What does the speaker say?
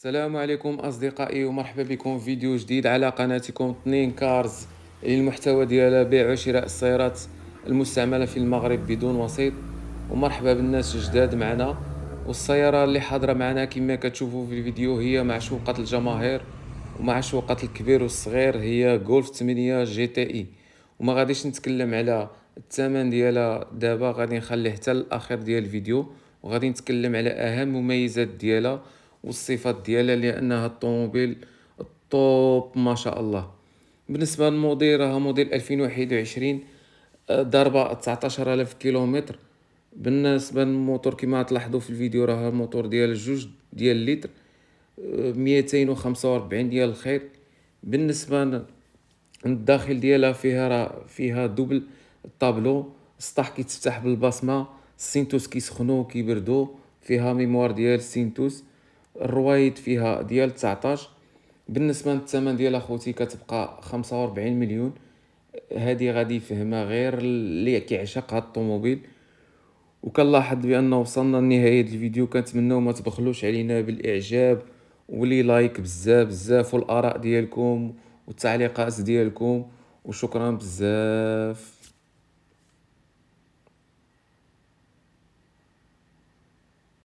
السلام عليكم أصدقائي ومرحبا بكم في فيديو جديد على قناتكم 2 كارز، اللي المحتوى ديالها بيع وشراء السيارات المستعملة في المغرب بدون وسيط. ومرحبا بالناس الجداد معنا. والسيارة اللي حاضرة معنا كما كتشوفوا في الفيديو هي معشوقة الجماهير ومعشوقة الكبير والصغير، هي جولف 8 جي تي اي. وما غاديش نتكلم على الثمن ديالها دابا، غادي نخليه حتى الاخير ديال الفيديو، وغادي نتكلم على اهم مميزات ديالها والصفات ديالها، لانها الطوموبيل الطوب ما شاء الله. بالنسبه للموديل، راها موديل 2021، ضاربه 19000 كيلومتر. بالنسبه للموتور كما تلاحظوا في الفيديو، راه الموتور ديال جوج ديال اللتر، 245 ديال الخيل. بالنسبه الداخل ديالها، فيها دوبل الطابلو، السطح كيتفتح بالبصمه، السينتوس كيسخنو وكيبردو، فيها ميموار ديال سينتوس، الروايد فيها ديال 19. بالنسبه للثمن ديالها خوتي كتبقى 45 مليون. هذه غادي يفهمها غير اللي كيعشق هاد الطوموبيل. وكنلاحظ بان وصلنا لنهايه الفيديو، كنتمنوا ما تبخلوش علينا بالاعجاب ولي لايك بزاف بزاف، والاراء ديالكم والتعليقات ديالكم. وشكرا بزاف.